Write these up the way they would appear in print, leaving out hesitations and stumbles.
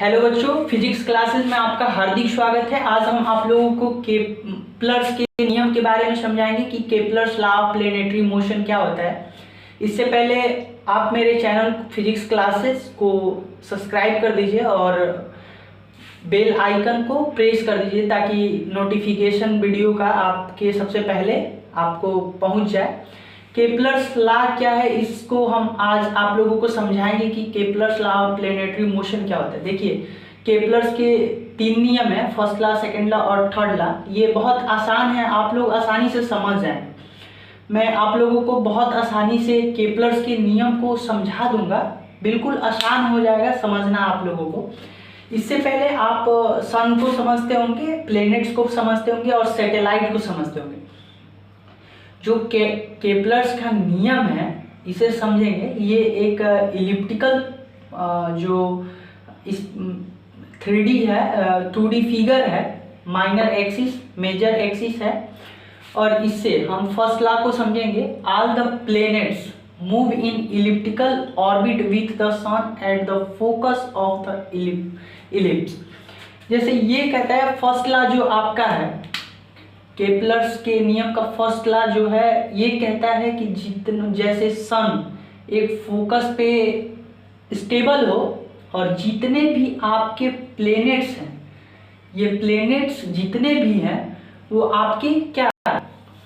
Hello बच्चों, physics classes में आपका हार्दिक स्वागत है। आज हम आप लोगों को केप्लर्स के नियम के बारे में समझाएंगे कि Kepler's law of planetary motion क्या होता है। इससे पहले आप मेरे चैनल फिजिक्स क्लासेस को सब्सक्राइब कर दीजिए और बेल आइकन को प्रेस कर दीजिए ताकि नोटिफिकेशन वीडियो का आपके सबसे पहले आपको पहुंच जाए। केप्लर्स लॉ क्या है, इसको हम आज आप लोगों को समझाएंगे कि Kepler's law of planetary motion क्या होता है। देखिए, केप्लर्स के 3 नियम है, फर्स्ट लॉ, सेकंड लॉ और थर्ड लॉ। ये बहुत आसान है, आप लोग आसानी से समझ जाएंगे। मैं आप लोगों को बहुत आसानी से केप्लर्स के नियम को समझा दूंगा, बिल्कुल आसान हो जाएगा समझना आप लोगों को। इससे पहले आप सन को समझते होंगे, प्लेनेट्स को समझते होंगे और सैटेलाइट को समझते होंगे। जो केप्लर्स का नियम है इसे समझेंगे। ये एक इलिप्टिकल जो इस 3D है, 2D फिगर है, माइनर एक्सिस मेजर एक्सिस है। और इससे हम फर्स्ट लॉ को समझेंगे। All the planets move in elliptical orbit with the sun at the focus of the ellipse. जैसे ये कहता है फर्स्ट लॉ जो आपका है, केप्लर्स के नियम का फर्स्ट लॉ जो है, ये कहता है कि जैसे सन एक फोकस पे स्टेबल हो और जितने भी आपके प्लैनेट्स हैं, ये प्लैनेट्स जितने भी हैं वो आपके क्या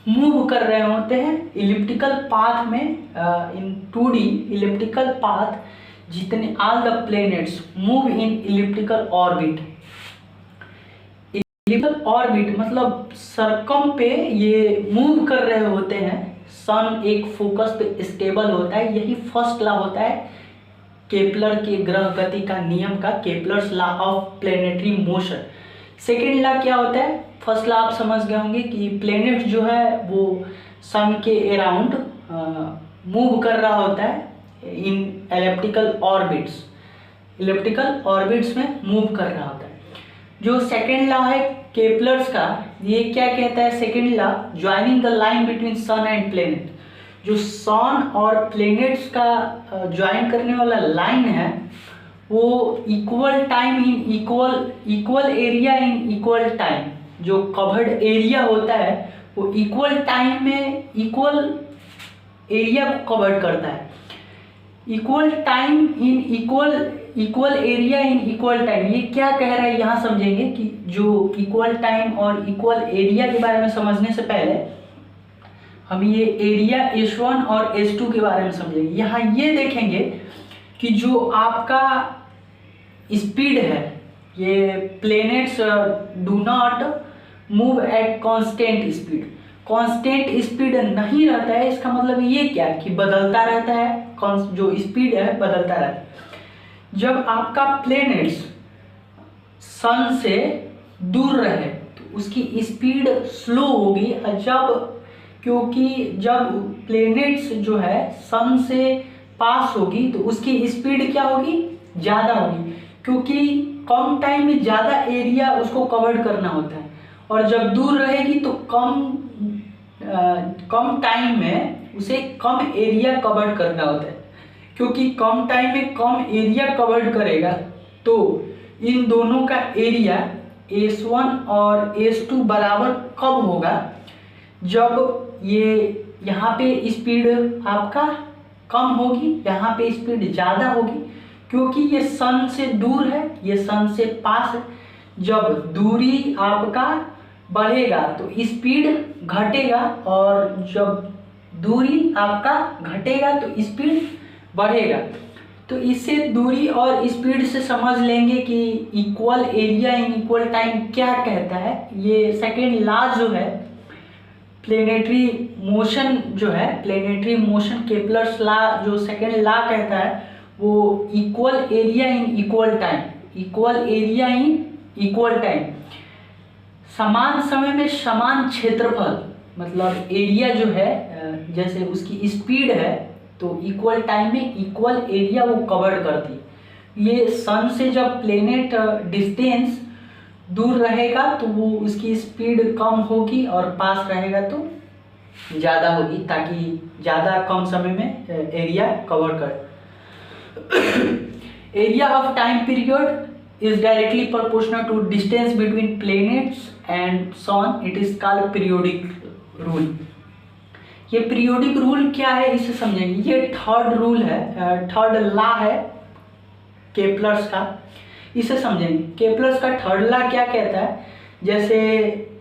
मूव कर रहे होते हैं इलिप्टिकल पाथ में। इन 2D इलिप्टिकल पाथ, जितने all the planets move in elliptical orbit. Elliptical orbit मतलब सरकम पे ये मूव कर रहे होते हैं। सन एक फोकस पे स्टेबल होता है। यही फर्स्ट लॉ होता है केप्लर के ग्रह गति का नियम का, Kepler's law of planetary motion. Second law क्या होता है? फर्स्ट लॉ आप समझ गए होंगे कि प्लेनेट जो है वो सन के अराउंड मूव कर रहा होता है इन एलिप्टिकल ऑर्बिट्स, इलिप्टिकल ऑर्बिट्स में मूव कर रहा होता है। जो सेकेंड लॉ है केप्लर्स का, ये क्या कहता है? Second law, joining the line between sun and planet. जो सन और प्लेनेट्स का ज्वाइन करने वाला लाइन है वो equal time in equal area in equal time. जो कवर्ड एरिया होता है वो इक्वल टाइम में इक्वल एरिया को कवर करता है। Equal time in equal area in equal time, ये क्या कह रहा है यहाँ समझेंगे। कि जो इक्वल टाइम और इक्वल एरिया के बारे में समझने से पहले हम ये एरिया S1 और S2 के बारे में समझेंगे। यहाँ ये देखेंगे कि जो आपका स्पीड है, ये planets do not move at constant speed. Constant speed नहीं रहता है, इसका मतलब ये क्या कि बदलता रहता है। जो स्पीड है बदलता रहता है। जब आपका प्लैनेट्स सन से दूर रहे तो उसकी स्पीड स्लो होगी। क्योंकि जब प्लैनेट्स जो है सन से पास होगी तो उसकी स्पीड क्या होगी? ज़्यादा होगी, क्योंकि कम टाइम में ज़्यादा एरिया उसको कवर करना होता है। और जब दूर रहेगी तो कम टाइम में उसे कम एरिया कवर करना होता है। क्योंकि कम टाइम में कम एरिया कवर करेगा तो इन दोनों का एरिया S1 और S2 बराबर कब होगा? जब ये यहाँ पे स्पीड आपका कम होगी, यहाँ पे स्पीड ज़्यादा होगी। क्योंकि ये सन से दूर है, ये सन से पास है। जब दूरी आपका बढ़ेगा तो स्पीड घटेगा, और जब दूरी आपका घटेगा तो स्पीड बढ़ेगा। तो इससे दूरी और स्पीड से समझ लेंगे कि equal area in equal time क्या कहता है। ये सेकेंड लॉ जो है प्लेनेटरी मोशन, जो है प्लेनेटरी मोशन केप्लर्स लॉ, जो सेकेंड लॉ कहता है वो equal area in equal time, equal area in equal time. समान समय में समान क्षेत्रफल, मतलब एरिया जो है, जैसे उसकी स्पीड है तो इक्वल टाइम में इक्वल एरिया वो कवर करती है। ये सन से जब प्लेनेट डिस्टेंस दूर रहेगा तो वो उसकी स्पीड कम होगी और पास रहेगा तो ज़्यादा होगी, ताकि ज़्यादा कम समय में एरिया कवर कर। Area of time period is directly proportional to distance between planets and sun. It is called periodic rule. ये पीरियोडिक रूल क्या है इसे समझेंगे। ये थर्ड रूल है, थर्ड लॉ है केपलर्स का, इसे समझेंगे। केपलर्स का थर्ड लॉ क्या कहता है, जैसे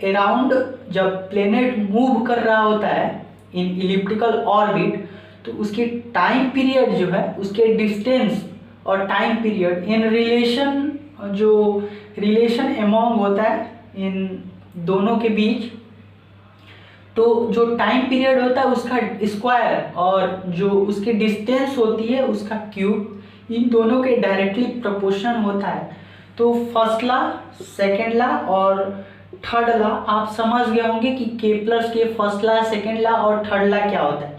अराउंड जब प्लेनेट मूव कर रहा होता है इन इलिप्टिकल ऑर्बिट, तो उसकी टाइम पीरियड जो है, उसके डिस्टेंस और टाइम पीरियड इन रिलेशन, जो रिलेशन अमोंग होता है इन दोनों के बीच, तो जो टाइम पीरियड होता है उसका स्क्वायर और जो उसकी डिस्टेंस होती है उसका क्यूब, इन दोनों के डायरेक्टली प्रोपोर्शन होता है। तो फर्स्ट लॉ, सेकेंड लॉ और थर्ड लॉ आप समझ गए होंगे कि केपलर्स के फर्स्ट लॉ, सेकेंड लॉ और थर्ड लॉ क्या होता है।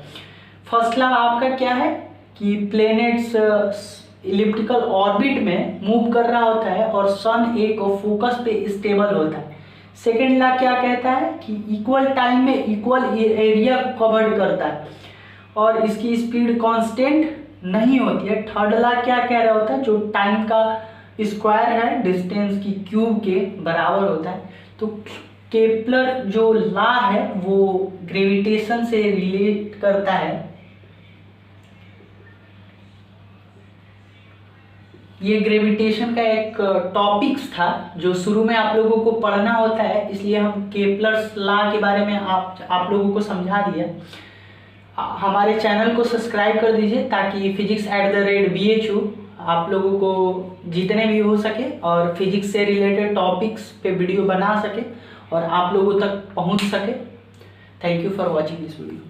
फर्स्ट लॉ आपका क्या है कि प्लैनेट्स इलिप्टिकल ऑर्बिट में मूव कर रहा होता है और सन एक फोकस पे स्टेबल होता है। सेकेंड लॉ क्या कहता है कि इक्वल टाइम में इक्वल एरिया को कवर करता है और इसकी स्पीड कांस्टेंट नहीं होती है। थर्ड लॉ क्या कह रहा होता है, जो टाइम का स्क्वायर है डिस्टेंस की क्यूब के बराबर होता है। तो केपलर जो लॉ है वो ग्रेविटेशन से रिलेट करता है। ये ग्रेविटेशन का एक टॉपिक्स था जो शुरू में आप लोगों को पढ़ना होता है, इसलिए हम केपलर्स लॉ के बारे में आप लोगों को समझा दिया। हमारे चैनल को सब्सक्राइब कर दीजिए ताकि physics@BHU आप लोगों को जितने भी हो सके और फिजिक्स से रिलेटेड टॉपिक्स पे वीडियो बना सके और आप लोगों तक पहुंच सके। Thank you for watching this video.